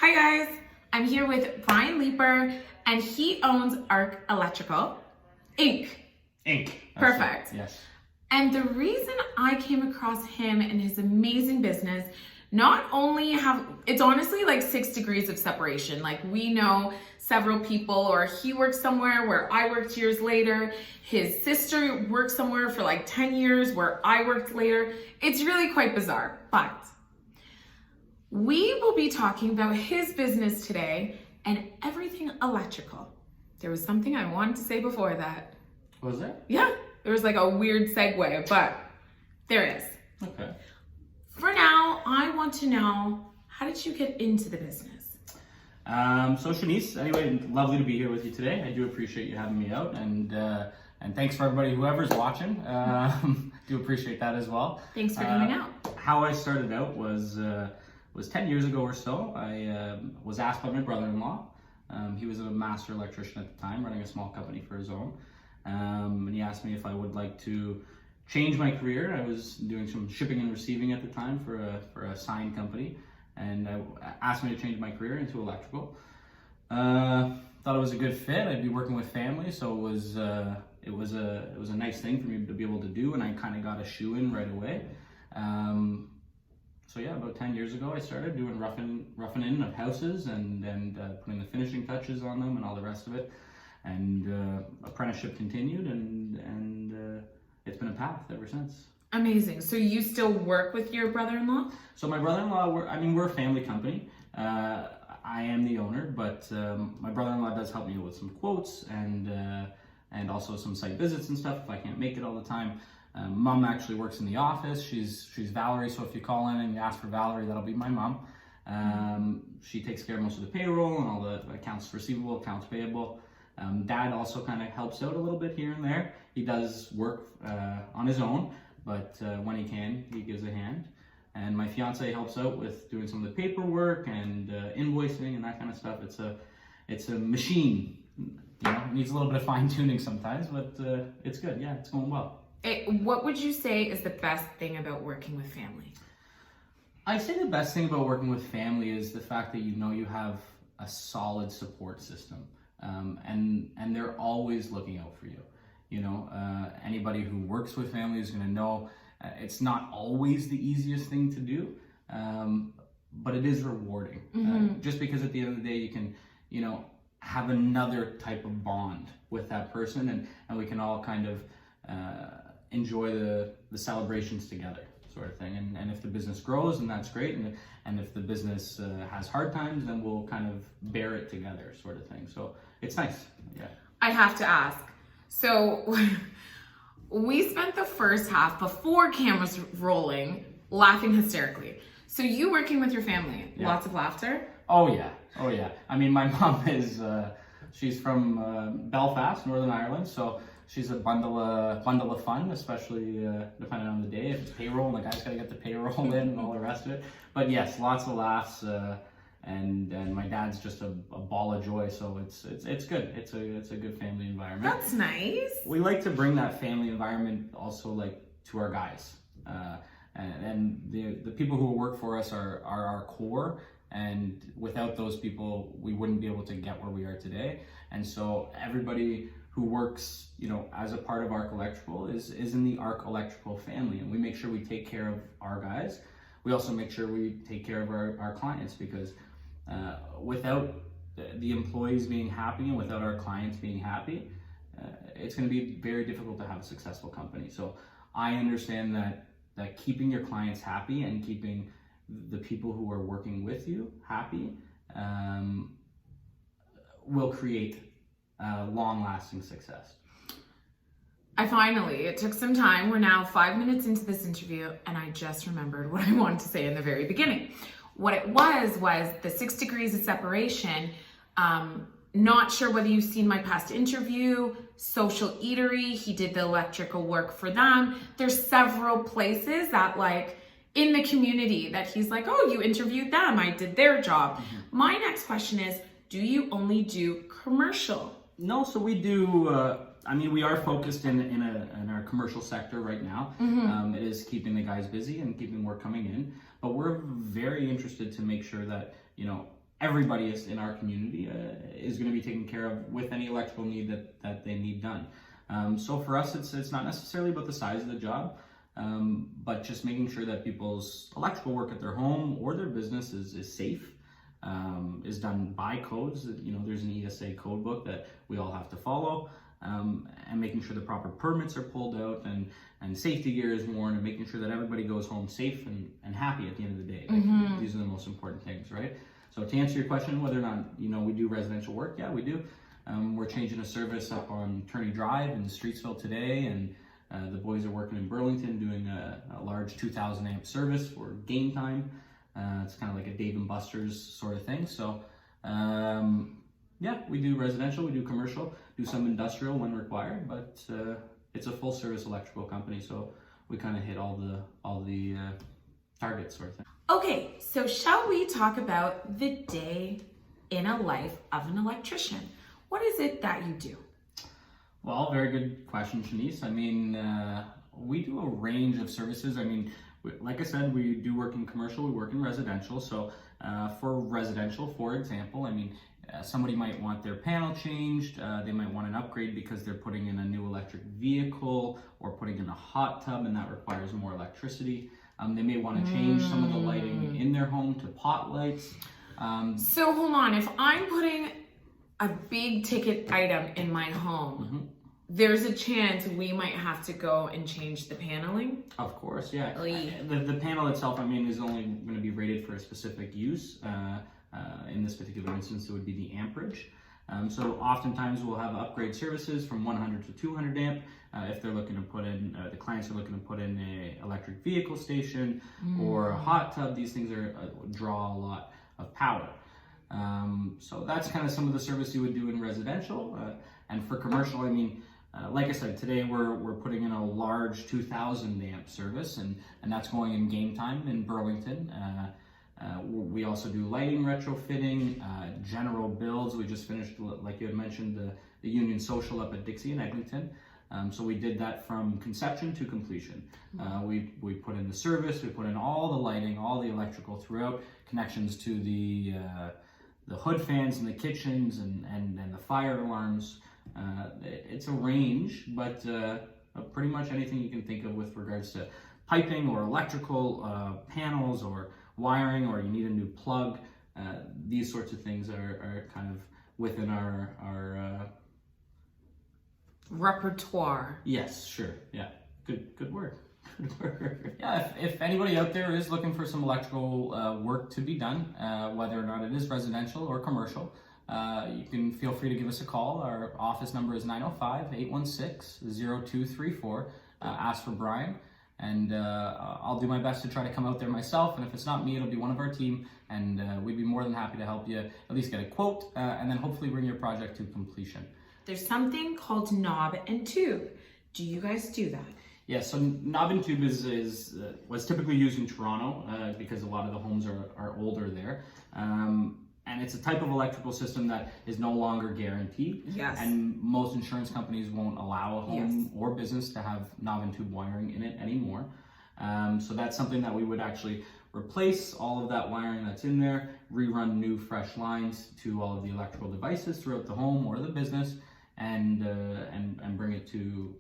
Hi guys, I'm here with Brian Leiper and he owns Arc Electrical Inc. Perfect. Yes. And the reason I came across him and his amazing business, not only it's honestly like 6 degrees of separation. Like we know several people, or he works somewhere where I worked years later. His sister worked somewhere for like 10 years where I worked later. It's really quite bizarre, but we will be talking about his business today and everything electrical. There was something I wanted to say before that. Was there? Yeah, there was like a weird segue, but there is. Okay. For now, I want to know, how did you get into the business? So Chaunyce, anyway, lovely to be here with you today. I do appreciate you having me out, and thanks for everybody, whoever's watching. Do appreciate that as well. Thanks for coming out. How I started out was 10 years ago or so. I was asked by my brother-in-law. He was a master electrician at the time, running a small company for his own. And he asked me if I would like to change my career. I was doing some shipping and receiving at the time for a sign company, and asked me to change my career into electrical. Thought it was a good fit. I'd be working with family, so it was a nice thing for me to be able to do, and I kind of got a shoe in right away. So yeah, about 10 years ago, I started doing roughing in of houses and putting the finishing touches on them and all the rest of it. And apprenticeship continued, and it's been a path ever since. Amazing. So you still work with your brother-in-law? So my brother-in-law, we're a family company. I am the owner, but my brother-in-law does help me with some quotes and also some site visits and stuff if I can't make it all the time. Mom actually works in the office. She's Valerie, so if you call in and you ask for Valerie, that'll be my mom. She takes care of most of the payroll and all the accounts receivable, accounts payable. Dad also kind of helps out a little bit here and there. He does work on his own, but when he can, he gives a hand. And my fiance helps out with doing some of the paperwork and invoicing and that kind of stuff. It's a machine. It needs a little bit of fine tuning sometimes, but it's good. Yeah, it's going well. What would you say is the best thing about working with family? I'd say the best thing about working with family is the fact that you have a solid support system, and they're always looking out for you. Anybody who works with family is going to know it's not always the easiest thing to do, but it is rewarding. Mm-hmm. Just because at the end of the day you can, have another type of bond with that person, and we can all kind of enjoy the celebrations together, sort of thing. And if the business grows, then that's great. And if the business has hard times, then we'll kind of bear it together, sort of thing. So it's nice. Yeah. I have to ask. So we spent the first half before cameras rolling laughing hysterically. So you working with your family, Yeah. Lots of laughter? Oh yeah. I mean, my mom is she's from Belfast, Northern Ireland, so she's a bundle of fun, especially depending on the day. If it's payroll, and the guy's got to get the payroll in and all the rest of it. But yes, lots of laughs, and my dad's just a ball of joy. So it's good. It's a good family environment. That's nice. We like to bring that family environment also to our guys, and the people who work for us are our core. And without those people, we wouldn't be able to get where we are today. And so everybody who works, as a part of Arc Electrical is in the Arc Electrical family, and we make sure we take care of our guys. We also make sure we take care of our clients, because without the employees being happy and without our clients being happy, it's going to be very difficult to have a successful company. So I understand that keeping your clients happy and keeping the people who are working with you happy will create long-lasting success. It took some time. We're now 5 minutes into this interview, and I just remembered what I wanted to say in the very beginning. What it was the 6 degrees of separation. Not sure whether you've seen my past interview, Social Eatery. He did the electrical work for them. There's several places that in the community that he's like, oh, you interviewed them, I did their job. Mm-hmm. My next question is, do you only do commercial? No, so we do, we are focused in our commercial sector right now. Mm-hmm. It is keeping the guys busy and keeping work coming in, but we're very interested to make sure that, everybody is in our community is going to be taken care of with any electrical need that they need done. So for us, it's not necessarily about the size of the job, but just making sure that people's electrical work at their home or their business is safe, is done by codes. There's an ESA code book that we all have to follow, and making sure the proper permits are pulled out and safety gear is worn, and making sure that everybody goes home safe and happy at the end of the day. Like, these are the most important things, right? So to answer your question, whether or not we do residential work, yeah, we do. We're changing a service up on Turney Drive in Streetsville today, and the boys are working in Burlington doing a large 2,000 amp service for game time. It's kind of like a Dave & Buster's sort of thing. So yeah, we do residential, we do commercial, do some industrial when required, but it's a full service electrical company, so we kind of hit all the targets sort of thing. Okay, so shall we talk about the day in a life of an electrician? What is it that you do? Well, very good question, Chaunyce. I mean, we do a range of services. I mean, like I said, we do work in commercial, we work in residential. So for residential, for example, I mean, somebody might want their panel changed, they might want an upgrade because they're putting in a new electric vehicle or putting in a hot tub, and that requires more electricity. They may want to change some of the lighting in their home to pot lights. So hold on, if I'm putting a big ticket item in my home, there's a chance we might have to go and change the paneling? Of course, yeah. The panel itself, I mean, is only going to be rated for a specific use. In this particular instance, it would be the amperage. So oftentimes we'll have upgrade services from 100 to 200 amp. If they're looking to put in, the clients are looking to put in a electric vehicle station or a hot tub, these things draw a lot of power. So that's kind of some of the service you would do in residential. And for commercial, I mean, like I said, today we're putting in a large 2,000 amp service, and that's going in game time in Burlington. We also do lighting retrofitting, general builds. We just finished, like you had mentioned, the Union Social up at Dixie in Eglinton. So we did that from conception to completion. We put in the service, we put in all the lighting, all the electrical throughout, connections to the hood fans in the kitchens and the fire alarms. It's a range, but pretty much anything you can think of with regards to piping or electrical panels or wiring, or you need a new plug. These sorts of things are kind of within our repertoire. Yes, sure. Yeah, good word. Good word. Yeah, if anybody out there is looking for some electrical work to be done, whether or not it is residential or commercial, you can feel free to give us a call. Our office number is 905-816-0234. Ask for Brian, and I'll do my best to try to come out there myself. And if it's not me, it'll be one of our team, and we'd be more than happy to help you at least get a quote, and then hopefully bring your project to completion. There's something called knob and tube. Do you guys do that? Yeah, so knob and tube was typically used in Toronto because a lot of the homes are older there. And it's a type of electrical system that is no longer guaranteed. Yes. And most insurance companies won't allow a home or business to have knob and tube wiring in it anymore. So that's something that we would actually replace all of that wiring that's in there, rerun new fresh lines to all of the electrical devices throughout the home or the business, and bring it to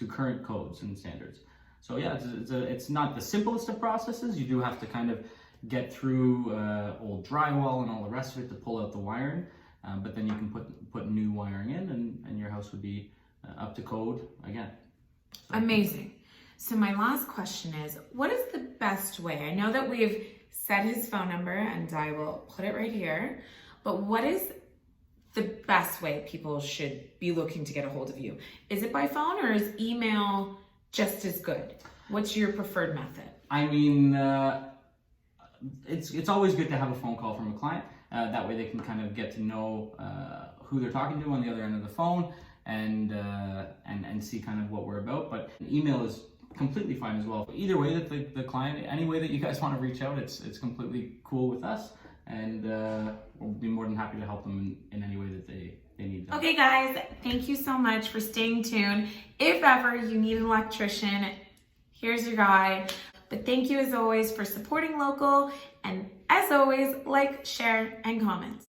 current codes and standards. So yeah, it's not the simplest of processes. You do have to kind of get through old drywall and all the rest of it to pull out the wiring, but then you can put new wiring in, and your house would be up to code again. So. Amazing. So my last question is, what is the best way? I know that we've said his phone number, and I will put it right here, but what is the best way people should be looking to get a hold of you? Is it by phone, or is email just as good? What's your preferred method? I mean, it's always good to have a phone call from a client. That way they can kind of get to know who they're talking to on the other end of the phone, and see kind of what we're about. But email is completely fine as well. Either way that the client, any way that you guys want to reach out, it's completely cool with us, and we'll be more than happy to help them in any way that they need. Okay guys, thank you so much for staying tuned. If ever you need an electrician, here's your guy. But thank you as always for supporting local, and As always, like, share, and comment.